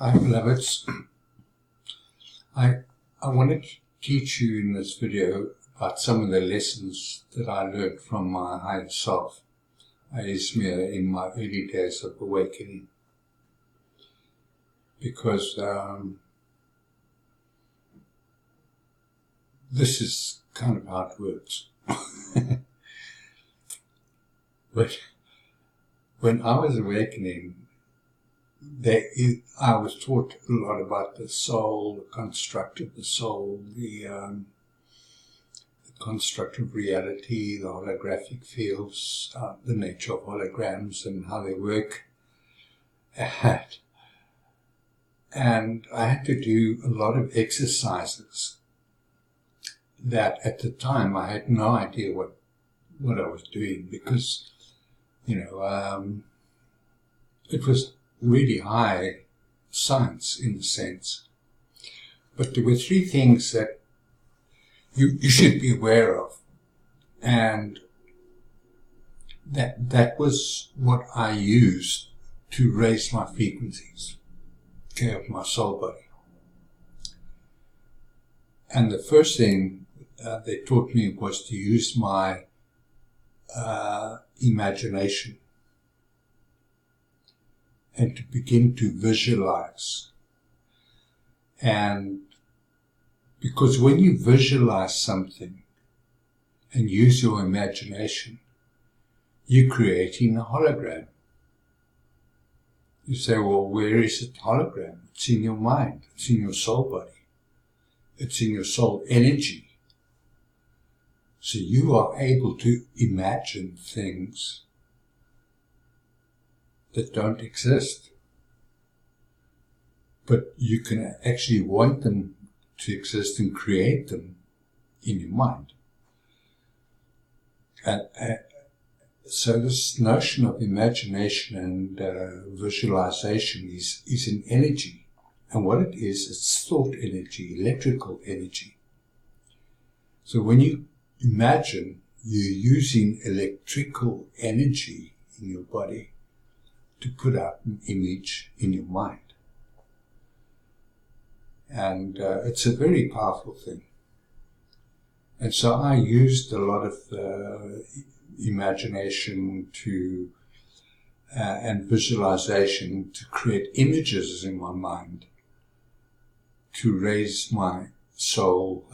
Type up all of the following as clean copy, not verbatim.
Hi beloveds, I wanted to teach you in this video about some of the lessons that I learned from my higher self, aiazmir, in my early days of awakening. Because this is kind of how it works. But when I was awakening, I was taught a lot about the soul, the construct of the soul, the construct of reality, the holographic fields, the nature of holograms and how they work. And I had to do a lot of exercises that at the time I had no idea what I was doing, because, it was really high science in a sense. But there were three things that you should be aware of. And that was what I used to raise my frequencies, of my soul body. And the first thing they taught me was to use my imagination and to begin to visualize. And because when you visualize something and use your imagination, you're creating a hologram. You say, well, where is the hologram? It's in your mind. It's in your soul body. It's in your soul energy. So you are able to imagine things that don't exist. But you can actually want them to exist and create them in your mind. And so this notion of imagination and visualization is an energy. And what it is, it's thought energy, electrical energy. So when you imagine, you're using electrical energy in your body to put out an image in your mind. And it's a very powerful thing. And so I used a lot of imagination and visualization to create images in my mind to raise my soul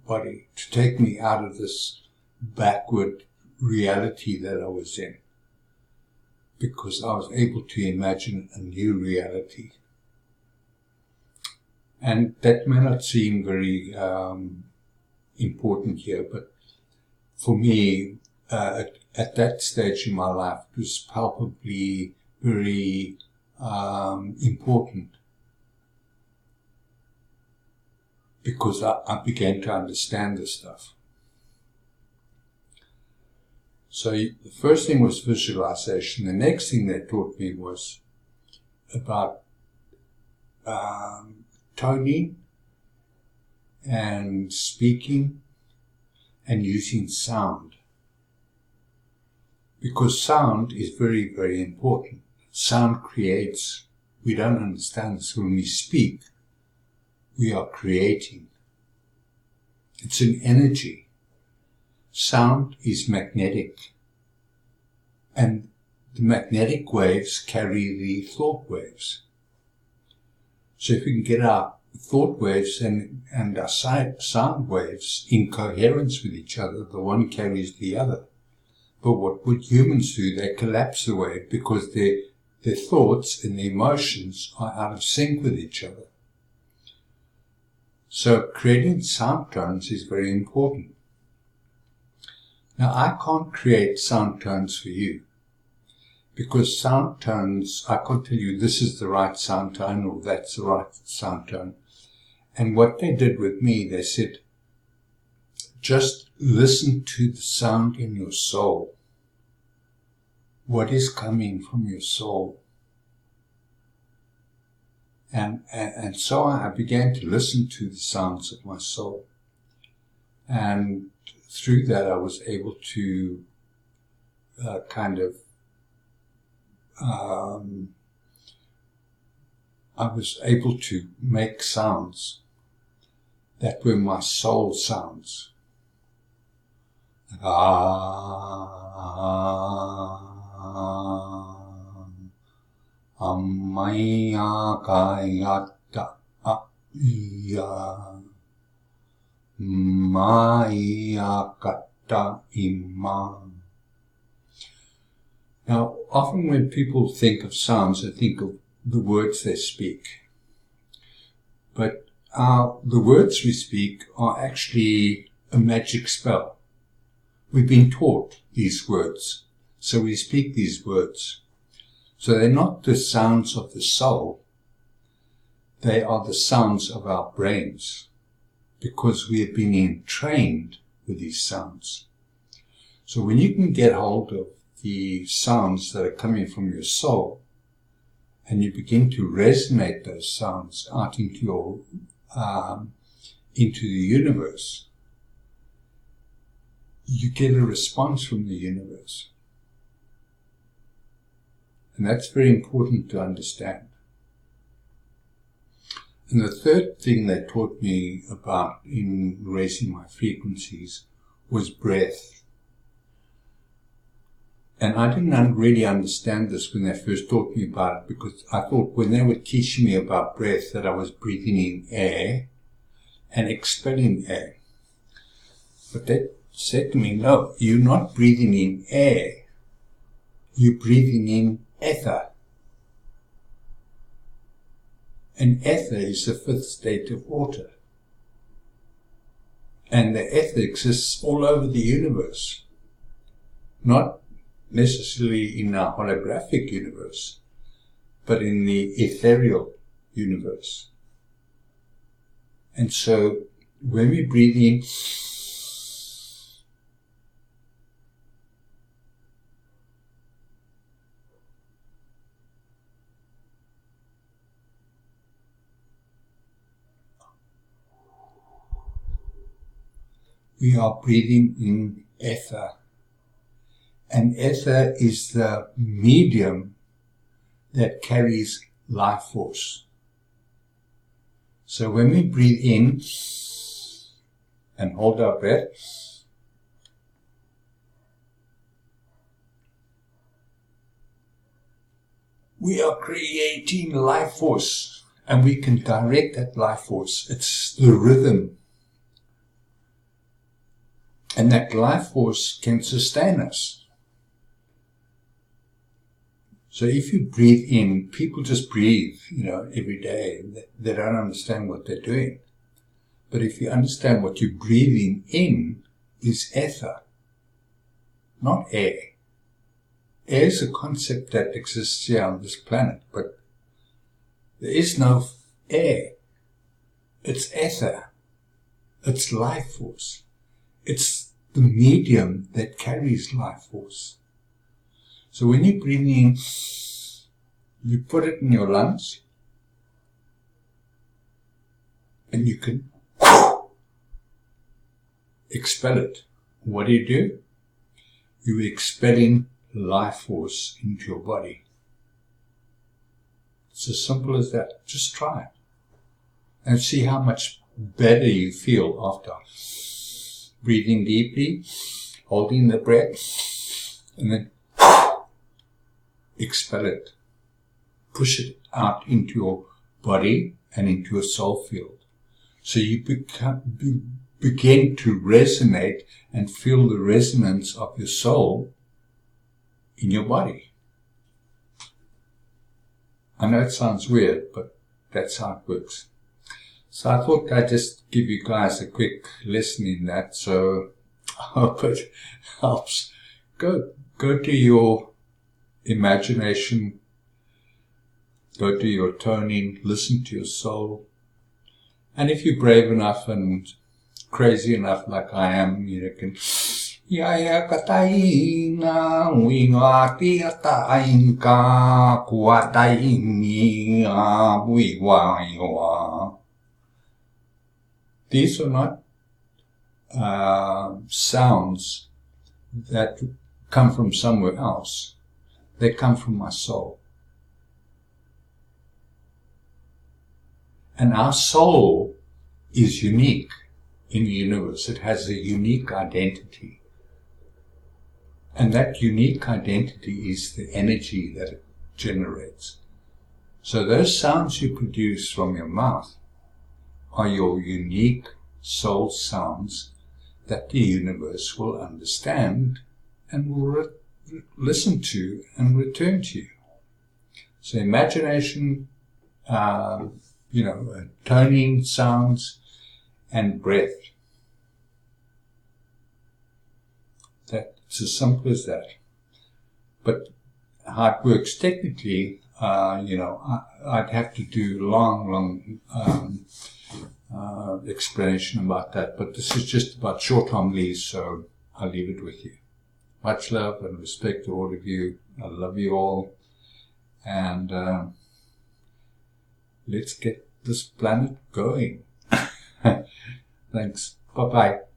body, to take me out of this backward reality that I was in, because I was able to imagine a new reality. And that may not seem very important here, but for me, at that stage in my life, it was palpably very important, because I began to understand this stuff. So the first thing was visualization. The next thing they taught me was about toning and speaking and using sound. Because sound is very, very important. Sound creates. We don't understand this. When we speak, we are creating. It's an energy. Sound is magnetic. And the magnetic waves carry the thought waves. So if we can get our thought waves and our sound waves in coherence with each other, the one carries the other. But what would humans do? They collapse the wave because their thoughts and their emotions are out of sync with each other. So creating sound tones is very important. Now I can't create sound tones for you, because sound tones, I can't tell you this is the right sound tone or that's the right sound tone. And what they did with me, they said, just listen to the sound in your soul. What is coming from your soul? And so I began to listen to the sounds of my soul. And through that I was able to I was able to make sounds that were my soul sounds. Like, Amaya Kayata Iya Maya Kata Imam. Now, often when people think of sounds, they think of the words they speak. But the words we speak are actually a magic spell. We've been taught these words, so we speak these words. So they're not the sounds of the soul, they are the sounds of our brains, because we have been entrained with these sounds. So when you can get hold of the sounds that are coming from your soul, and you begin to resonate those sounds out into the universe, you get a response from the universe. And that's very important to understand. And the third thing they taught me about in raising my frequencies was breath. And I didn't really understand this when they first taught me about it, because I thought when they were teaching me about breath that I was breathing in air and expelling air. But they said to me, no, you're not breathing in air, you're breathing in ether. And ether is the fifth state of water. And the ether exists all over the universe. Not necessarily in our holographic universe, but in the ethereal universe. And so when we breathe in, we are breathing in ether. And ether is the medium that carries life force. So when we breathe in and hold our breath, we are creating life force, and we can direct that life force. It's the rhythm. And that life force can sustain us. So if you breathe in, people just breathe, every day. They don't understand what they're doing. But if you understand what you're breathing in is ether, not air. Air is a concept that exists here on this planet, but there is no air. It's ether. It's life force. It's the medium that carries life force. So when you breathe in, you put it in your lungs, and you can expel it. What do? You're expelling life force into your body. It's as simple as that. Just try it. And see how much better you feel after. Breathing deeply, holding the breath, and then expel it. Push it out into your body and into your soul field. So you begin to resonate and feel the resonance of your soul in your body. I know it sounds weird, but that's how it works. So I thought I'd just give you guys a quick lesson in that, so I hope it helps. Go to your imagination, go to your toning, listen to your soul. And if you're brave enough and crazy enough like I am, you can Yaya kataina winga tainka kuataini buiwaiwa. These are not sounds that come from somewhere else. They come from my soul. And our soul is unique in the universe. It has a unique identity. And that unique identity is the energy that it generates. So those sounds you produce from your mouth are your unique soul sounds that the universe will understand and will listen to and return to you. So imagination, toning sounds and breath. That's as simple as that. But how it works technically, I'd have to do long explanation about that. But this is just about short homilies, so I'll leave it with you. Much love and respect to all of you. I love you all. And let's get this planet going. Thanks. Bye-bye.